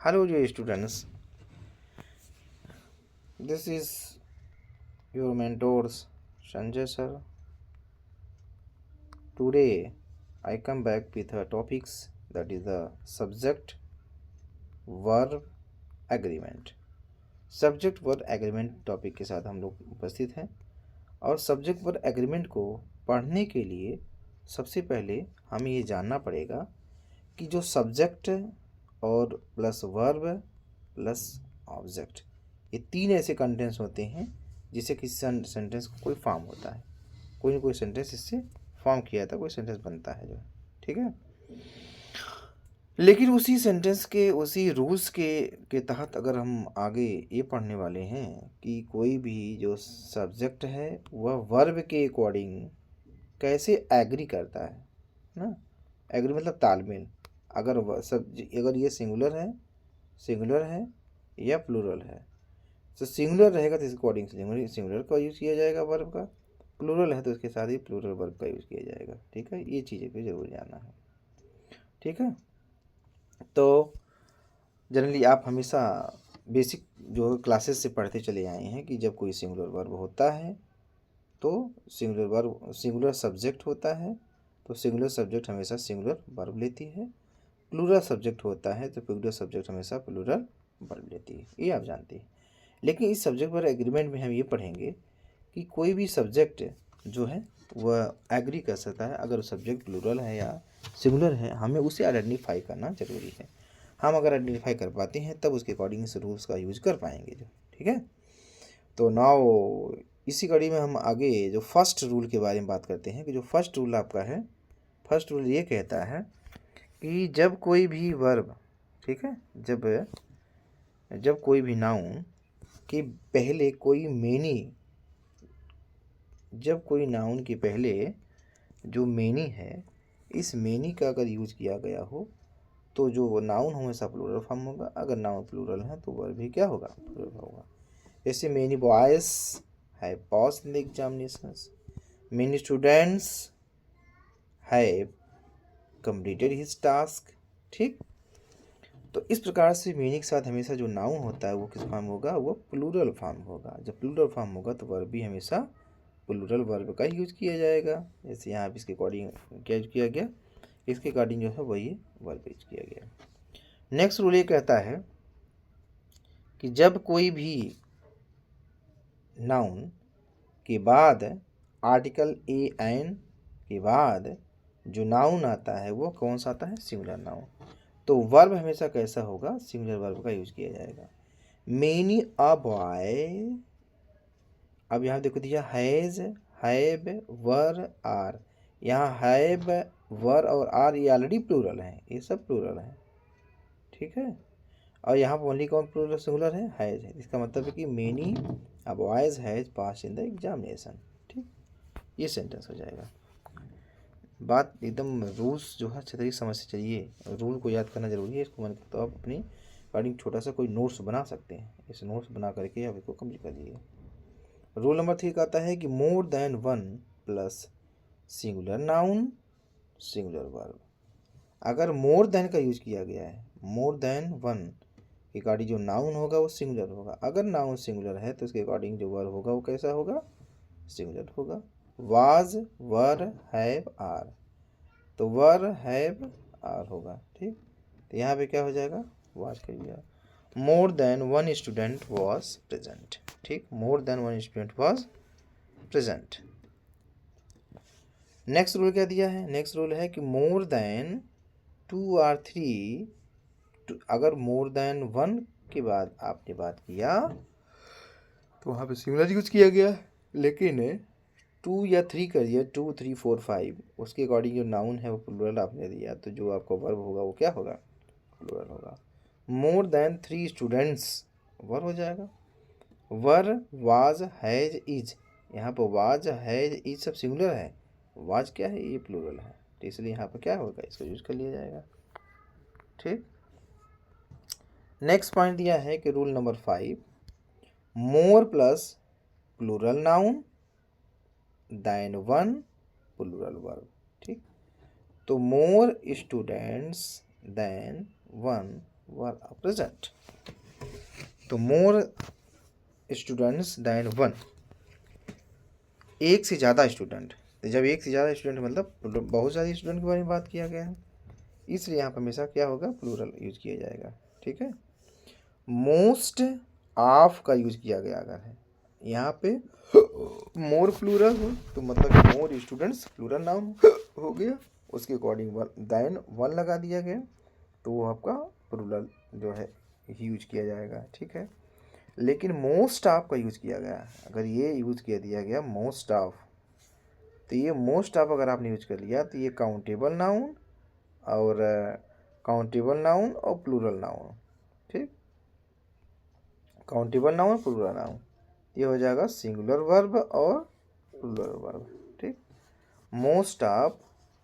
Hello, dear students. This is your mentors, Sanjay sir. Today, I come back with a topics that is the subject verb agreement. Subject verb agreement topic के साथ हम लोग उपस्थित हैं और subject verb agreement को पढ़ने के लिए सबसे पहले हमें ये जानना पड़ेगा कि जो सब्जेक्ट और प्लस वर्ब प्लस ऑब्जेक्ट, ये तीन ऐसे कंटेंट्स होते हैं जिससे किसी सेंटेंस को कोई फॉर्म होता है, कोई ना कोई सेंटेंस इससे फॉर्म किया था, कोई सेंटेंस बनता है जो, ठीक है। लेकिन उसी सेंटेंस के उसी रूल्स के तहत अगर हम आगे ये पढ़ने वाले हैं कि कोई भी जो सब्जेक्ट है वह वर्ब के अकॉर्डिंग कैसे एग्री करता है ना। एग्री मतलब तालमेल। अगर अगर ये सिंगुलर है या प्लूरल है, तो सिंगुलर रहेगा तो इसके अकॉर्डिंग सिंगुलर का यूज़ किया जाएगा वर्ब का, प्लूरल है तो इसके साथ ही प्लूरल वर्ब का यूज़ किया जाएगा, ठीक है। ये चीज़ें को जरूर जानना है, ठीक है। तो जनरली आप हमेशा बेसिक जो क्लासेस से पढ़ते चले आए हैं कि जब कोई सिंगुलर वर्ब होता है तो सिंगुलर सब्जेक्ट होता है तो सिंगुलर सब्जेक्ट हमेशा सिंगुलर वर्ब लेती है, प्लूरल सब्जेक्ट होता है तो प्लूरल सब्जेक्ट हमेशा प्लूरल वर्ब लेती है, ये आप जानते हैं। लेकिन इस सब्जेक्ट पर एग्रीमेंट में हम ये पढ़ेंगे कि कोई भी सब्जेक्ट जो है वह एग्री कर सकता है अगर सब्जेक्ट प्लूरल है या सिंगुलर है, हमें उसे आइडेंटिफाई करना जरूरी है। हम अगर आइडेंटिफाई कर पाते हैं तब उसके अकॉर्डिंग इस रूल्स का यूज कर पाएंगे जो, ठीक है। तो नाउ इसी कड़ी में हम आगे जो फर्स्ट रूल के बारे में बात करते हैं कि जो फर्स्ट रूल आपका है, फर्स्ट रूल ये कहता है कि जब कोई भी वर्ब, ठीक है, जब कोई भी नाउन के पहले कोई मेनी, जब कोई नाउन के पहले जो मेनी है इस मेनी का अगर यूज किया गया हो तो जो नाउन हमेशा प्लूरल फॉर्म होगा। अगर नाउन प्लूरल है तो वर्ब भी क्या होगा, प्लूरल होगा। जैसे many boys have passed in the examinations, many students have completed his task, ठीक। तो इस प्रकार से मीनिंग के साथ हमेशा जो नाउन होता है वो किस फॉर्म होगा, वो प्लूरल फॉर्म होगा। जब प्लूरल फॉर्म होगा तो वर्ब भी हमेशा प्लूरल वर्ब का यूज किया जाएगा। जैसे यहाँ पे इसके अकॉर्डिंग क्या यूज किया गया, इसके अकॉर्डिंग जो है वही वर्ब यूज किया गया। नेक्स्ट रूल ये कहता है कि जब कोई भी नाउन के बाद आर्टिकल ए एन के बाद जो नाउन आता है वो कौन सा आता है, सिंगुलर नाउन, तो वर्ब हमेशा कैसा होगा, सिंगुलर वर्ब का यूज किया जाएगा। मेनी अ बॉय, अब यहाँ देखो दिया हैज, हैव, वर, आर। यहाँ हैव, वर और आर ये ऑलरेडी प्लूरल हैं, ये सब प्लूरल हैं, ठीक है। और यहाँ पर ओनली कौन प्लूरल सिंगुलर है, हैज है। इसका मतलब है कि many a boys has pass in the examination, ठीक। ये सेंटेंस हो जाएगा। बात एकदम रूल्स जो है अच्छे तरीके समझ से चलिए, रूल को याद करना जरूरी है। इसको मन तो आप अपनी अकॉर्डिंग छोटा सा कोई नोट्स बना सकते हैं, इस नोट्स बना करके आप इसको कंप्लीट कर लीजिए। रूल नंबर 3 कहता है कि more than one plus singular noun singular verb. अगर मोर देन का यूज किया गया है, मोर देन वन के अकॉर्डिंग जो नाउन होगा वो सिंगुलर होगा। अगर नाउन सिंगुलर है तो उसके अकॉर्डिंग जो वर्ब होगा वो कैसा होगा, सिंगुलर होगा। वाज, वर, हैव, आर, तो वर, हैव, आर होगा, ठीक। तो यहाँ पे क्या हो जाएगा, वाज कर दिया। More than one student was present, ठीक। More than one student was present. Next rule क्या दिया है, नेक्स्ट रूल है कि मोर देन टू और थ्री, अगर मोर देन वन के बाद आपने बात किया तो वहाँ पे सिंगुलर यूज किया गया, लेकिन 2 या 3 करिए, 2, 3, 4, 5 उसके अकॉर्डिंग जो नाउन है वो प्लूरल आपने दिया तो जो आपका वर्ब होगा वो क्या होगा, प्लूरल होगा। मोर देन 3 स्टूडेंट्स वर्ब हो जाएगा। वर, वाज, हैज, इज, यहाँ पर वाज, हैज, इज सब सिंगुलर है, वाज क्या है, ये प्लूरल है, तो इसलिए यहाँ पर क्या होगा, इसको यूज कर लिया जाएगा, ठीक। नेक्स्ट पॉइंट दिया है कि rule number 5, more plus plural noun than one plural verb, ठीक। तो more students than one were present. तो मोर स्टूडेंट्स दैन वन, एक से ज़्यादा स्टूडेंट। तो जब एक से ज़्यादा स्टूडेंट मतलब बहुत सारे स्टूडेंट के बारे में बात किया गया है, इसलिए यहाँ पर हमेशा क्या होगा, प्लूरल यूज किया जाएगा। ठीक है। मोस्ट ऑफ का यूज किया गया अगर है यहाँ पे मोर प्लूरल हो तो मतलब मोर स्टूडेंट्स प्लूरल नाउन हो गया, उसके अकॉर्डिंग दैन वन लगा दिया गया तो वो आपका प्लूरल जो है यूज किया जाएगा। ठीक है। लेकिन मोस्ट ऑफ का यूज किया गया, अगर ये यूज किया दिया गया मोस्ट ऑफ, तो ये मोस्ट ऑफ अगर आपने यूज कर लिया तो ये काउंटेबल नाउन और प्लूरल नाउन। ठीक, काउंटेबल नाउन प्लूरल नाउन, ये हो जाएगा सिंगुलर वर्ब और प्लूरल वर्ब। ठीक, most of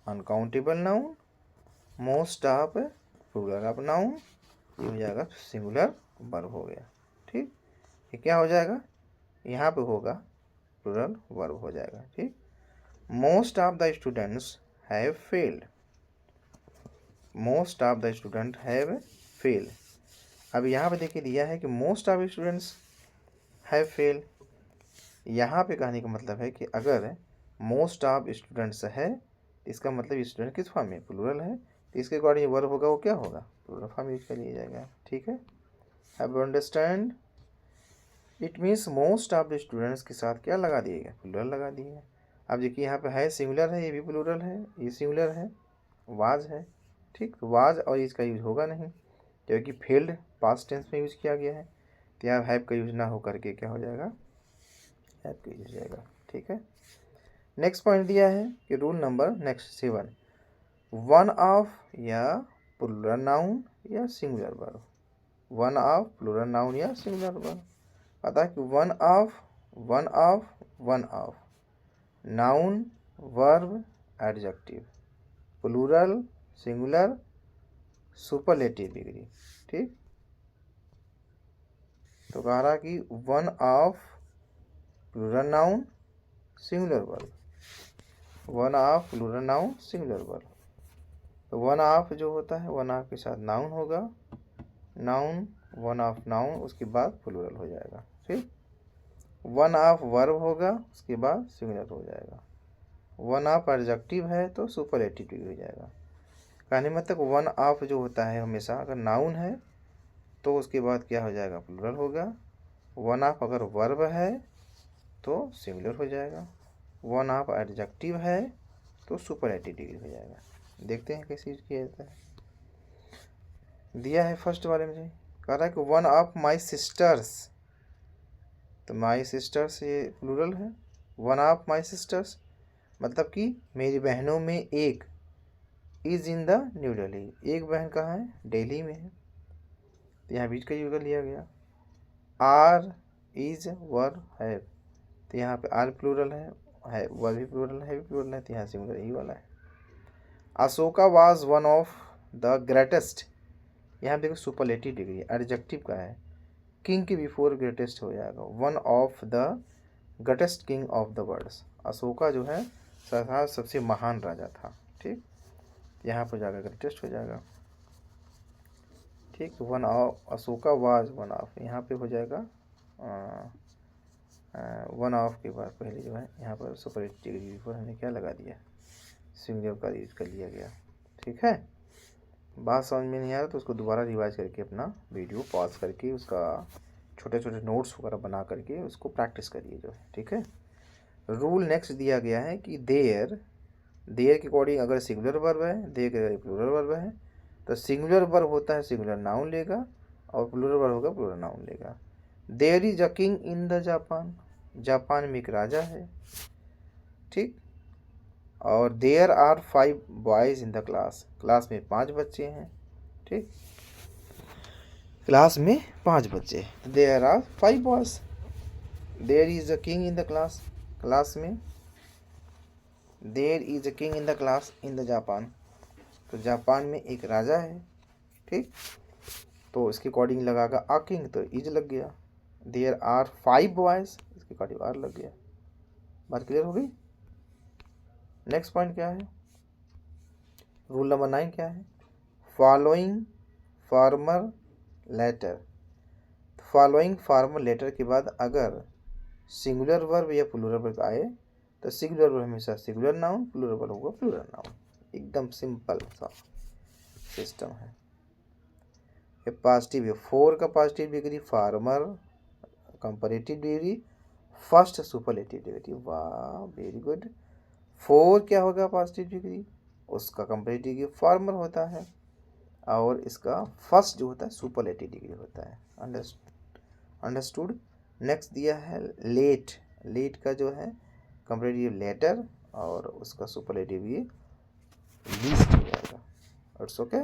uncountable noun, most of plural of noun, ये हो जाएगा सिंगुलर वर्ब हो गया। ठीक, ये क्या हो जाएगा, यहाँ पे होगा प्लूरल वर्ब हो जाएगा। ठीक, most of the students have failed, most of the student have fail. अब यहाँ पे देखिए दिया है कि most of students have fail. यहाँ पे कहने का मतलब है कि अगर मोस्ट ऑफ स्टूडेंट्स है तो इसका मतलब स्टूडेंट किस फॉर्म में, प्लूरल है, तो इसके अकॉर्डिंग वर्ब होगा वो क्या होगा, प्लूरल फॉर्म यूज कर लिया जाएगा। ठीक है, have you understand. It means most of the students के साथ क्या लगा दिएगा, प्लूरल लगा दिए। अब देखिए यहाँ पे है सिंगुलर है, ये भी प्लूरल है, ये सिंगुलर है, वाज है। ठीक, वाज और इसका यूज होगा नहीं क्योंकि फेल्ड पास्ट टेंस में यूज किया गया है, तो यहाँ हैव का यूज ना हो करके क्या हो जाएगा, हैव का यूज हो जाएगा। ठीक है। नेक्स्ट पॉइंट दिया है कि rule number next 7, one of या प्लूरल नाउन या singular verb, one of plural noun या सिंगुलर वर्ब। पता है कि one of noun verb adjective, plural singular superlative degree. ठीक, तो कह रहा कि one of plural noun singular verb, one of plural noun singular verb. तो वन ऑफ जो होता है वन ऑफ के साथ नाउन होगा, नाउन वन ऑफ नाउन उसके बाद प्लूरल हो जाएगा। ठीक, वन ऑफ वर्ब होगा उसके बाद सिंगुलर हो जाएगा, वन ऑफ एडजेक्टिव है तो सुपरलेटिव डिग्री हो जाएगा। कहने मतलब वन ऑफ जो होता है हमेशा अगर नाउन है तो उसके बाद क्या हो जाएगा, प्लूरल होगा। वन ऑफ अगर वर्ब है तो सिंगुलर हो जाएगा, वन ऑफ एडजेक्टिव है तो सुपरलेटिव डिग्री हो जाएगा। देखते हैं कैसे यूज किया जाता है। दिया है फर्स्ट वाले में कह रहा है कि वन ऑफ माई सिस्टर्स, तो माई सिस्टर्स ये प्लूरल है, वन ऑफ माई सिस्टर्स मतलब कि मेरी बहनों में एक, is in the new Delhi, एक बहन कहाँ है, दिल्ली में है, तो यहाँ बीच का यूज कर लिया गया। आर इज वर हैव, तो यहाँ पे आर प्लूरल है वर भी प्लूरल है भी प्लूरल है, तो यहाँ सिंगुलर यही वाला है। Ashoka was one of the greatest, यहाँ देखो सुपरलेटिव डिग्री एडजेक्टिव का है, किंग के बिफोर ग्रेटेस्ट हो जाएगा, one of the greatest king of the worlds. Ashoka जो है सबसे महान राजा था। ठीक, यहाँ पर जाकर ग्रेटेस्ट हो जाएगा। ठीक, one of Ashoka was one of, यहाँ पे हो जाएगा वन ऑफ के बाद पहले जो है यहाँ पर सुपरलेटिव डिग्री पर हमने क्या लगा दिया, सिंगुलर का यूज कर लिया गया। ठीक है, बात समझ में नहीं आ रहा तो उसको दोबारा रिवाइज करके अपना वीडियो पॉज करके उसका छोटे छोटे नोट्स वगैरह बना करके उसको प्रैक्टिस करिए जो है। ठीक है। रूल नेक्स्ट दिया गया है कि देयर के अकॉर्डिंग अगर सिंगुलर वर्ब है, देयर के अगर प्लूरल वर्ब है तो सिंगुलर वर्ब होता है सिंगुलर नाउन लेगा और प्लूरल वर्ब होगा प्लूरल नाउन लेगा। There is a king in the Japan, Japan में एक राजा है। ठीक, और there are 5 boys in the class, class में 5 बच्चे हैं। ठीक, क्लास में 5 बच्चे, there are 5 boys, there is a king in the class, class में there is a king in the class in the Japan, तो जापान में एक राजा है। ठीक, तो इसके अकॉर्डिंग लगागा आ किंग तो इज लग गया, देयर आर 5 बॉयज़ इसके अकॉर्डिंग आर लग गया। बात क्लियर हो गई। नेक्स्ट पॉइंट क्या है, रूल नंबर 9 क्या है, following former letter. Following formal letter के बाद अगर सिंगुलर वर्ब या प्लूरल वर्ब आए तो सिंगुलर वर्ब हमेशा सिंगुलर नाउन, प्लूरल वर्ब होगा प्लूरल नाउन। एकदम सिंपल सा सिस्टम है। ये पॉजिटिव है, 4 का positive degree former, comparative degree first, superlative degree. वाह वेरी गुड। 4 क्या होगा पॉजिटिव डिग्री, उसका कंपैरेटिव डिग्री फार्मर होता है और इसका फर्स्ट जो होता है सुपरलेटिव डिग्री होता है। अंडरस्टूड। नेक्स्ट दिया है लेट। लेट का जो है कंपैरेटिव लेटर और उसका सुपरलेटिव ये लीस्ट हो जाएगा। It's okay.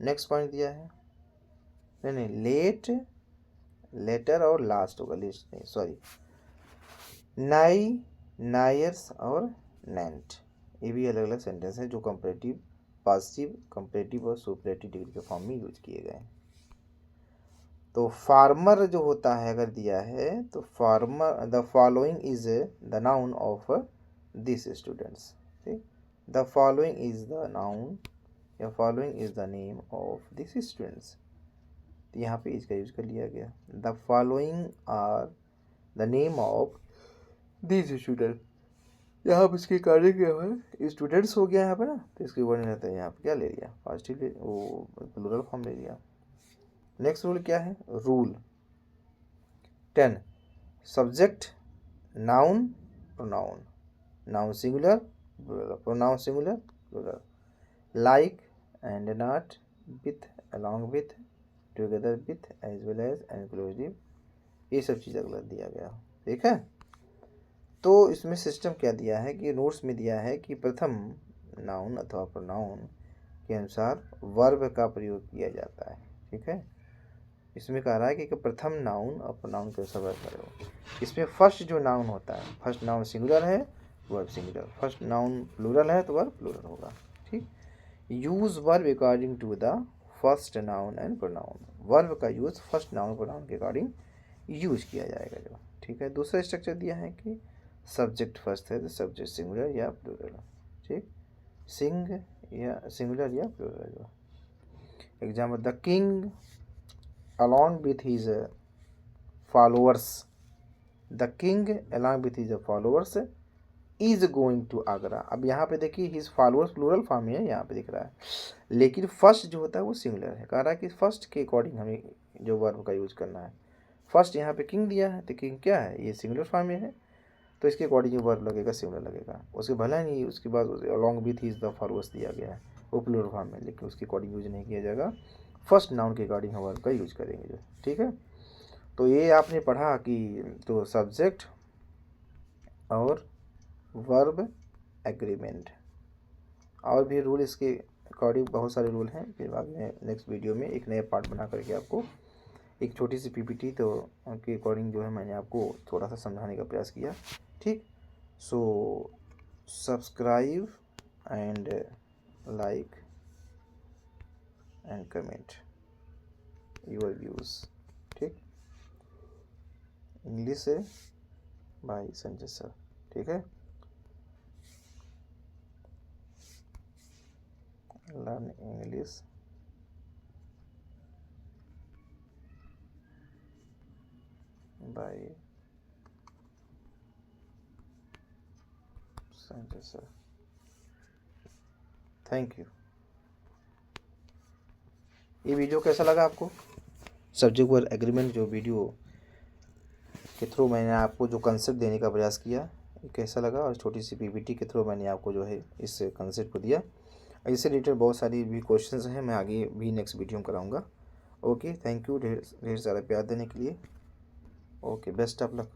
नेक्स्ट पॉइंट दिया है, नहीं लेट, लेटर और लास्ट होगा, लिस्ट नहीं सॉरी, नाई, नायर्स और नेंट, ये भी अलग अलग सेंटेंस है जो कंपैरेटिव, पॉजिटिव, कंपैरेटिव और सुपरलेटिव डिग्री के फॉर्म में यूज किए गए हैं। तो फार्मर जो होता है अगर दिया है तो former, the following is the noun of this students. ठीक, the following is the noun या following is the name of this students. तो यहाँ पे इसका यूज कर लिया गया। The following are the name of this student, यहाँ पर इसके कार्य क्या है, स्टूडेंट्स हो गया यहाँ पे ना, तो इसके वर्ड रहता है यहाँ पे क्या ले लिया, पॉजिटिव वो प्लूरल फॉर्म ले लिया। नेक्स्ट रूल क्या है, rule 10, subject noun pronoun, noun singular pronoun singular plural, like and not, with, along with, together with, as well as, inclusive, ये सब चीज़ अगला दिया गया। ठीक है, तो इसमें सिस्टम क्या दिया है कि नोट्स में दिया है कि प्रथम नाउन अथवा प्रोनाउन के अनुसार वर्ब का प्रयोग किया जाता है। ठीक है, इसमें कह रहा है कि प्रथम नाउन और प्रोनाउन के अनुसार वर्ब प्रयोग। इसमें फर्स्ट जो नाउन होता है, फर्स्ट नाउन सिंगुलर है verb singular, first noun plural है तो वर्ब प्लूरल होगा। ठीक, use verb according to the first noun and pronoun, verb का यूज फर्स्ट नाउन प्रोनाउन के अकॉर्डिंग यूज किया जाएगा जो। ठीक है, दूसरा स्ट्रक्चर दिया है कि सब्जेक्ट फर्स्ट है तो सब्जेक्ट सिंगुलर या प्लूरल। ठीक, सिंग या सिंगुलर या प्लूरल जो। Example, the king along with his followers, the king along with his followers is going to Agra. अब यहाँ पे देखिए his followers प्लूरल फॉर्म में है, यहाँ पे दिख रहा है, लेकिन फर्स्ट जो होता है वो सिंगुलर है। कह रहा है कि फर्स्ट के अकॉर्डिंग हमें जो वर्ब का यूज करना है। फर्स्ट यहाँ पे किंग दिया है तो किंग क्या है, ये सिंगुलर फॉर्म में है तो इसके अकॉर्डिंग जो वर्ब लगेगा सिंगुलर लगेगा। उसके भला नहीं उसके बाद along with his the followers दिया गया है वो प्लूरल फॉर्म में, लेकिन उसके अकॉर्डिंग यूज नहीं किया जाएगा, फर्स्ट नाउन के अकॉर्डिंग हम वर्ब का यूज करेंगे जो। ठीक है, तो ये आपने पढ़ा कि तो सब्जेक्ट और वर्ब एग्रीमेंट, और भी रूल इसके अकॉर्डिंग बहुत सारे रूल हैं। फिर बाद में नेक्स्ट वीडियो में एक नया पार्ट बना करके आपको एक छोटी सी पीपीटी तो के अकॉर्डिंग जो है मैंने आपको थोड़ा सा समझाने का प्रयास किया। ठीक, so subscribe and like and comment your views. ठीक, इंग्लिश से बाय संजय सर। ठीक है, learn English by Sanjay sir. Thank you. ये वीडियो कैसा लगा आपको, सब्जेक्ट वर्ब एग्रीमेंट जो वीडियो के थ्रू मैंने आपको जो कंसेप्ट देने का प्रयास किया, ये कैसा लगा, और छोटी सी पीपीटी के थ्रू मैंने आपको जो है इस कंसेप्ट को दिया। इससे रिलेटेड बहुत सारी भी क्वेश्चंस हैं, मैं आगे भी नेक्स्ट वीडियो में कराऊंगा। ओके, थैंक यू ढेर सारा प्यार देने के लिए। Okay, best of luck.